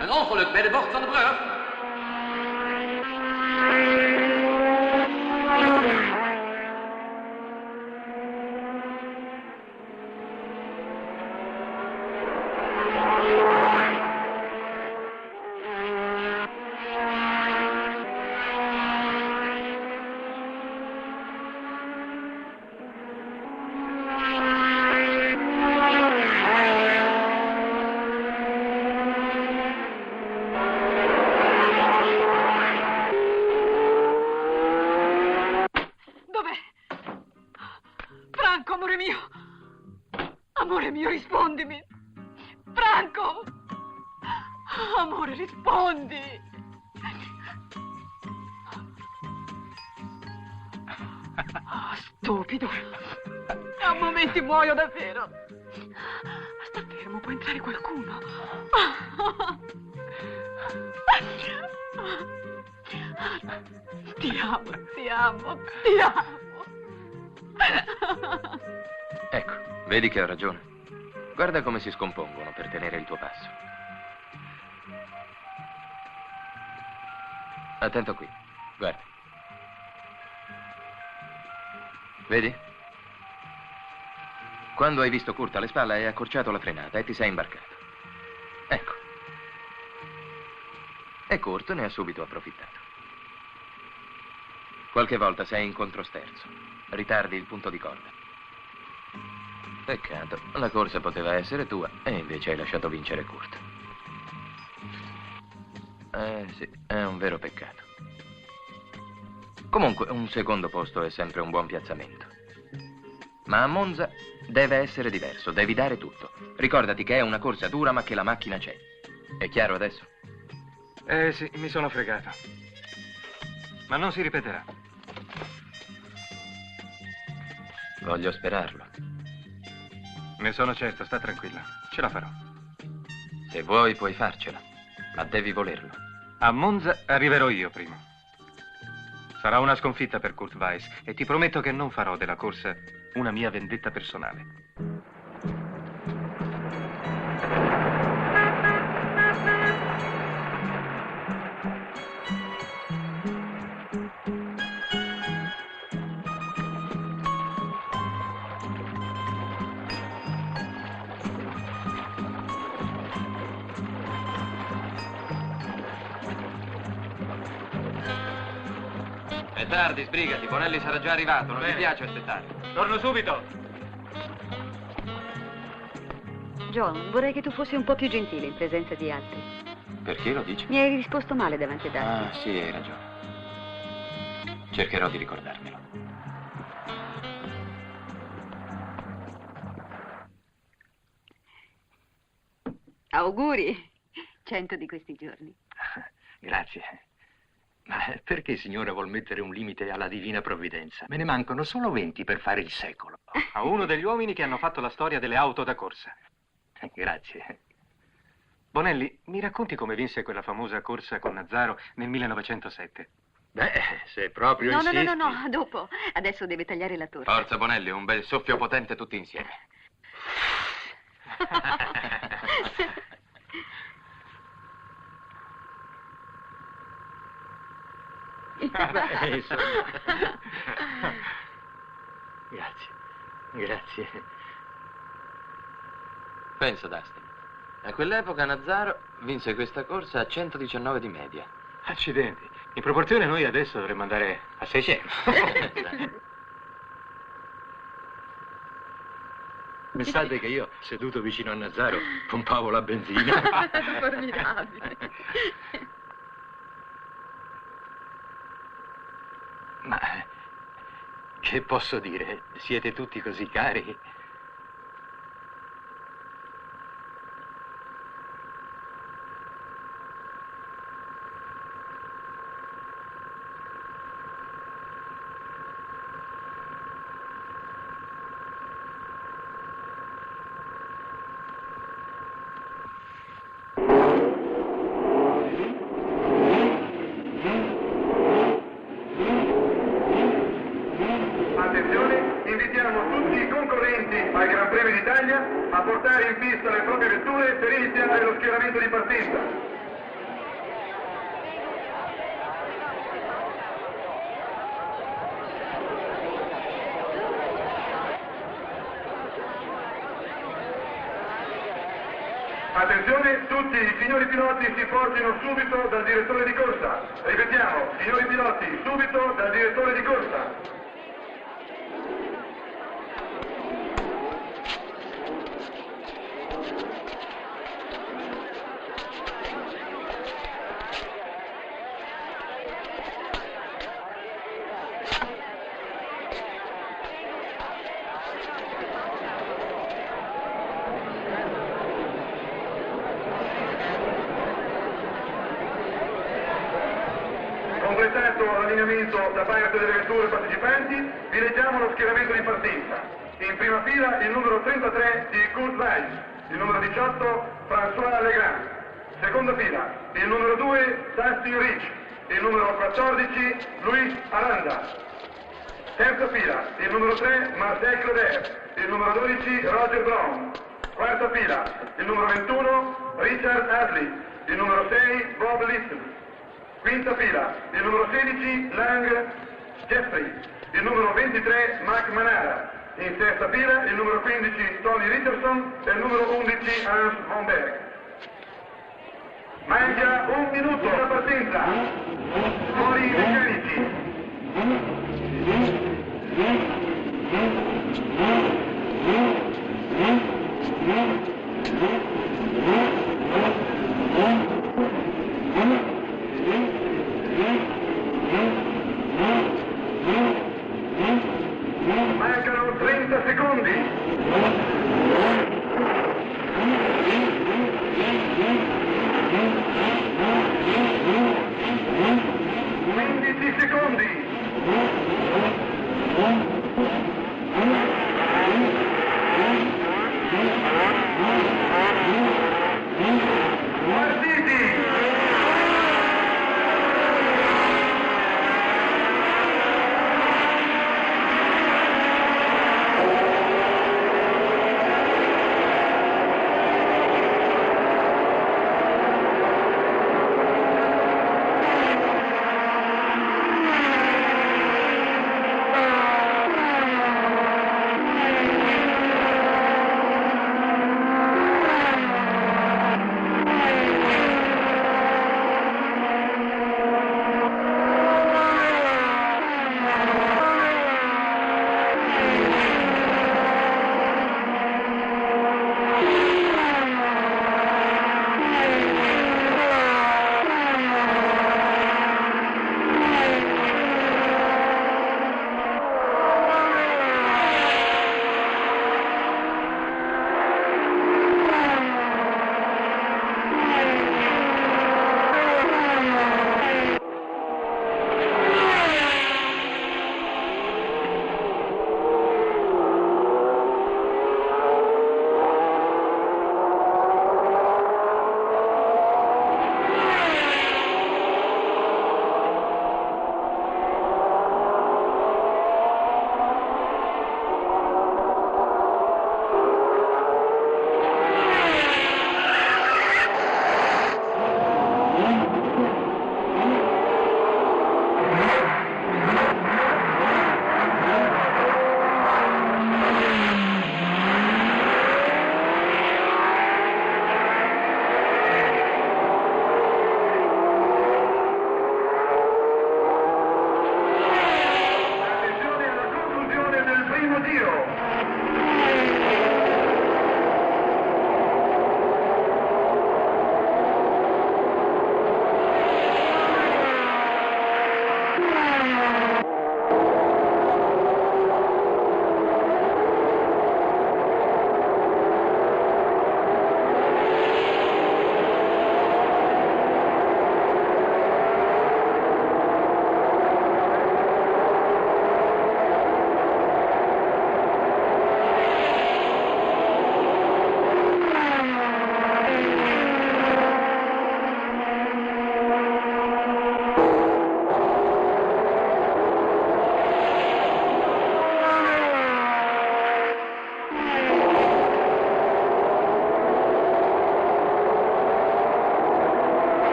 Een ongeluk bij de bocht van de brug. Franco, amore mio! Amore mio, rispondimi! Franco! Amore, rispondi! Oh, stupido! A momenti muoio davvero! Sta fermo, può entrare qualcuno! Ti amo, ti amo, ti amo! Ecco, vedi che ho ragione. Guarda come si scompongono per tenere il tuo passo. Attento qui, guarda. Vedi? Quando hai visto Kurt alle spalle hai accorciato la frenata e ti sei imbarcato. Ecco. E Kurt ne ha subito approfittato. Qualche volta sei in controsterzo. Ritardi il punto di corda. Peccato, la corsa poteva essere tua e invece hai lasciato vincere Kurt. Sì, è un vero peccato. Comunque, un secondo posto è sempre un buon piazzamento. Ma a Monza deve essere diverso, devi dare tutto. Ricordati che è una corsa dura ma che la macchina c'è. È chiaro adesso? Sì, mi sono fregato. Ma non si ripeterà. Voglio sperarlo. Ne sono certo, sta tranquilla. Ce la farò. Se vuoi puoi farcela, ma devi volerlo. A Monza arriverò io prima. Sarà una sconfitta per Kurt Weiss e ti prometto che non farò della corsa una mia vendetta personale. È tardi, sbrigati. Bonelli sarà già arrivato. Non mi piace aspettare. Torno subito. John, vorrei che tu fossi un po' più gentile in presenza di altri. Perché lo dici? Mi hai risposto male davanti a Dustin. Ah, sì, hai ragione. Cercherò di ricordarmelo. Auguri. 100 di questi giorni. Grazie. Ma perché, signora, vuol mettere un limite alla divina provvidenza? Me ne mancano solo 20 per fare il secolo. A uno degli uomini che hanno fatto la storia delle auto da corsa. Grazie. Bonelli, mi racconti come vinse quella famosa corsa con Nazzaro nel 1907? Beh, se proprio No, insisti... no, dopo. Adesso deve tagliare la torta. Forza, Bonelli, un bel soffio potente tutti insieme. Grazie. Pensa, Dustin. A quell'epoca Nazzaro vinse questa corsa a 119 di media. Accidenti. In proporzione noi adesso dovremmo andare a 600. Pensate che io, seduto vicino a Nazzaro, pompavo la benzina. Formidabile. Ma che posso dire? Siete tutti così cari? A portare in pista le proprie vetture per iniziare lo schieramento di partenza. Attenzione, tutti i signori piloti si portino subito dal direttore di corsa. Ripetiamo, signori piloti, subito dal direttore di corsa. Completato l'allineamento da parte delle vetture partecipanti, vi leggiamo lo schieramento di partenza. In prima fila il numero 33 di Kurt Weiss, il numero 18 François Legrand. Seconda fila il numero 2 Dustin Rich, il numero 14 Luis Aranda. Terza fila il numero 3 Marcel Cloder, il numero 12 Roger Brown. Quarta fila il numero 21 Richard Hadley, il numero 6 Bob Liston. Quinta fila, il numero 16, Lang Jeffrey, il numero 23, Mac Manara. In sesta fila, il numero 15, Tony Richardson e il numero 11, Hans von Berg. Manca un minuto alla partenza. Fuori i meccanici. Mancano 30 secondi. 15 secondi. 10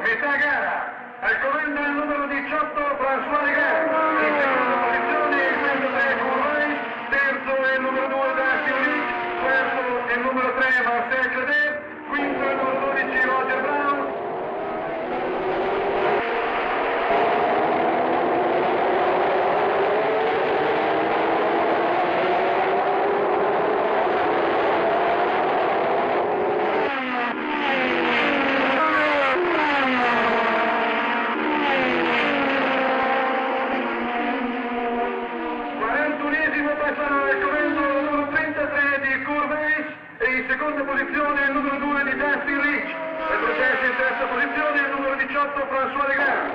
metà gara. Al comando il numero 18 François Legrand. In seconda posizione il 33 Courvais, terzo è il numero 2 Dustin Rich, quarto è il numero 3 Marcel Cléder, quinto è il numero 12 Roger Brown. Posizione il numero 2 di Dustin Rich, retrocesso in terza posizione il numero 18 François Legrand.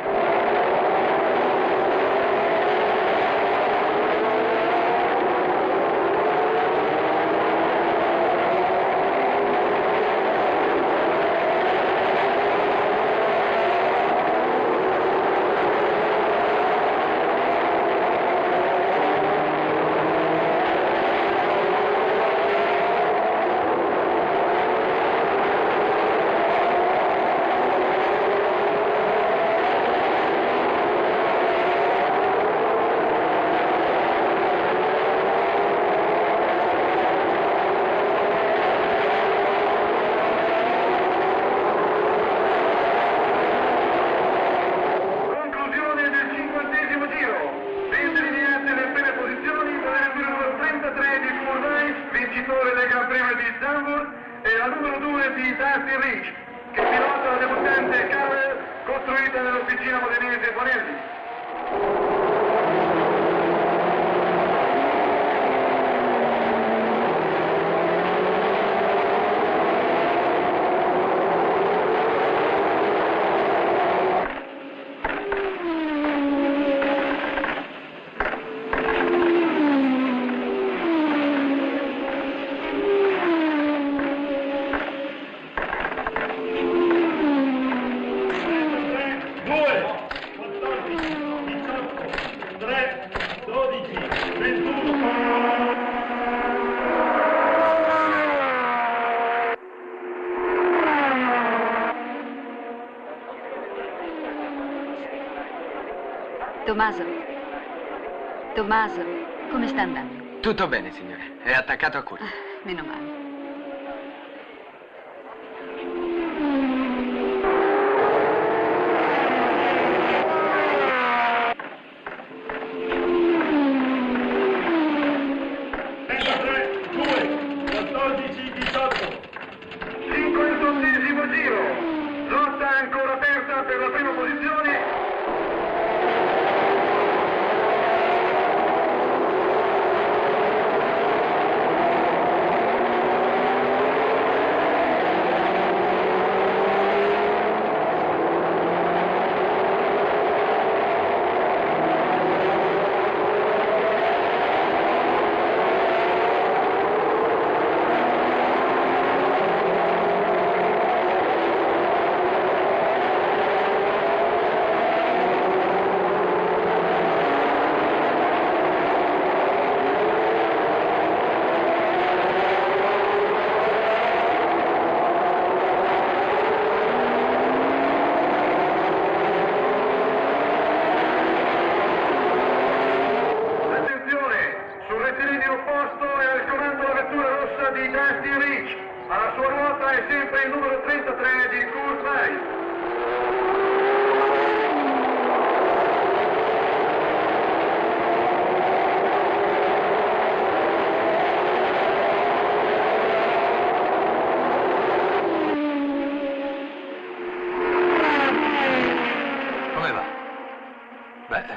Tommaso, come sta andando? Tutto bene, signore. È attaccato a cuore. Meno male.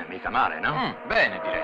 Mica male, no? Bene, direi.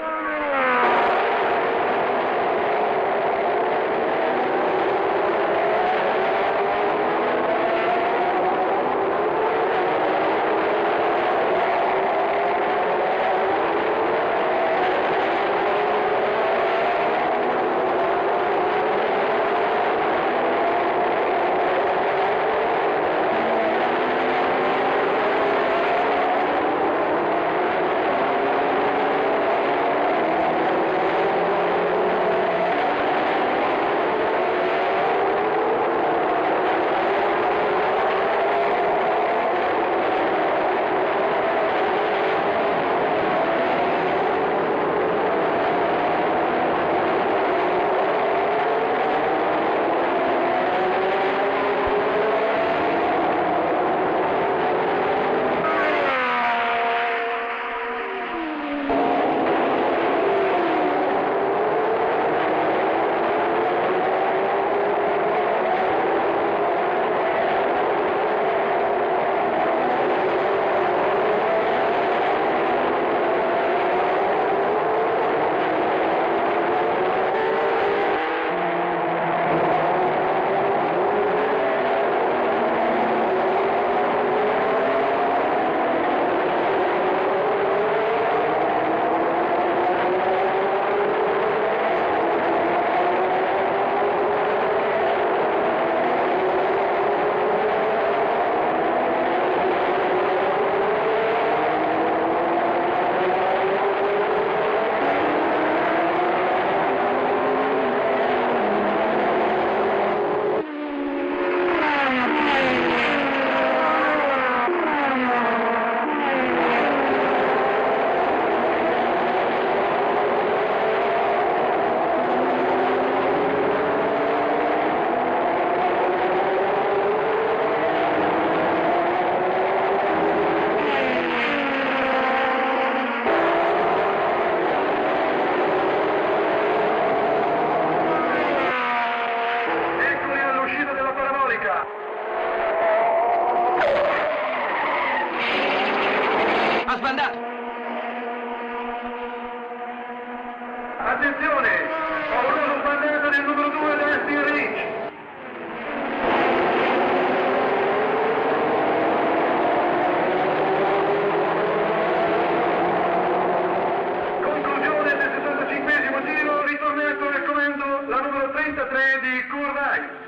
Rice.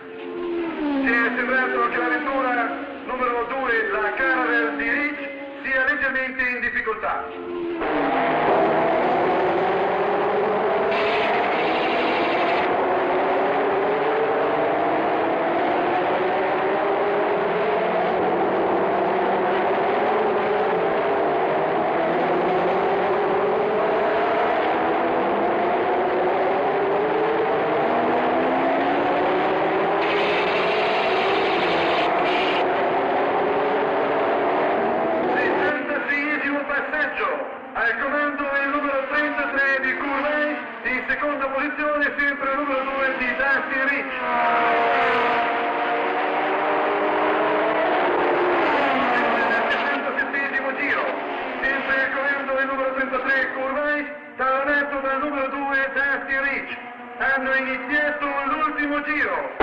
Ci è sembrato che la vettura numero 2, la Caravel di Rich, sia leggermente in difficoltà. Al comando il numero 33 di Courvey, in seconda posizione sempre il numero 2 di Dustin Rich. Nel 67° giro, sempre al comando il numero 33 Courvey, tallonato dal numero 2 Dustin Rich. Hanno iniziato l'ultimo giro.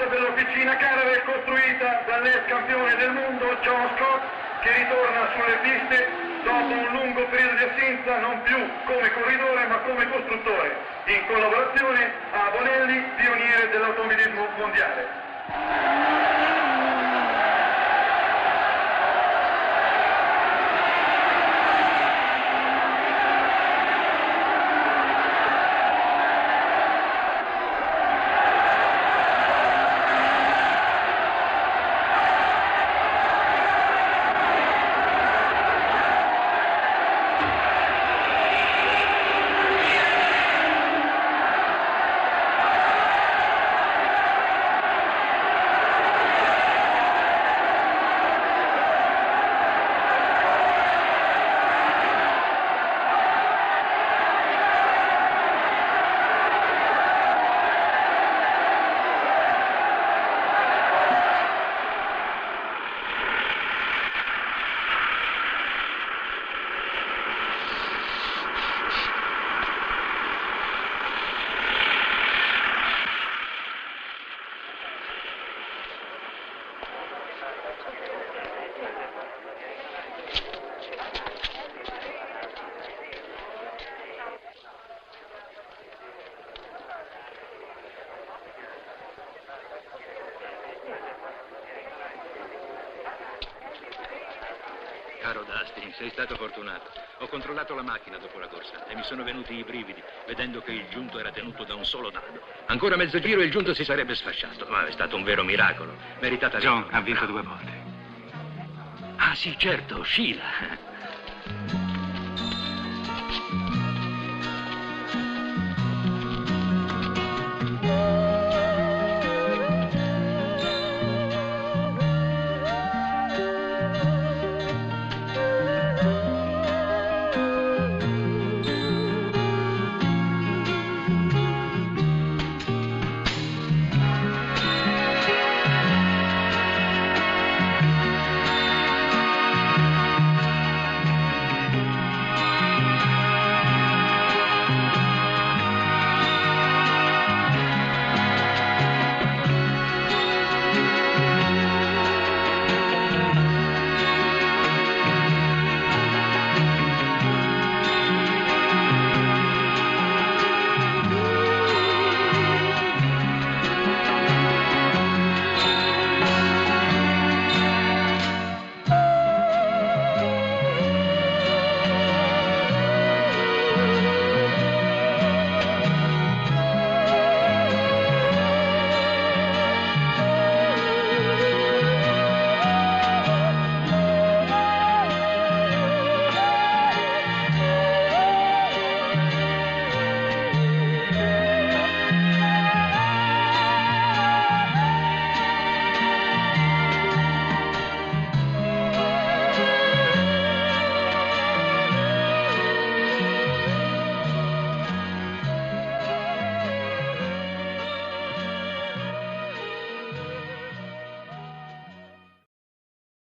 Dell'officina Caravel costruita dall'ex campione del mondo John Scott, che ritorna sulle piste dopo un lungo periodo di assenza, non più come corridore ma come costruttore, in collaborazione a Bonelli, pioniere dell'automobilismo mondiale. Caro Dustin, sei stato fortunato. Ho controllato la macchina dopo la corsa e mi sono venuti i brividi, vedendo che il giunto era tenuto da un solo dado. Ancora mezzo giro e il giunto si sarebbe sfasciato, ma è stato un vero miracolo. Meritata John ha vinto 2 volte. Ah sì, certo, Sheila.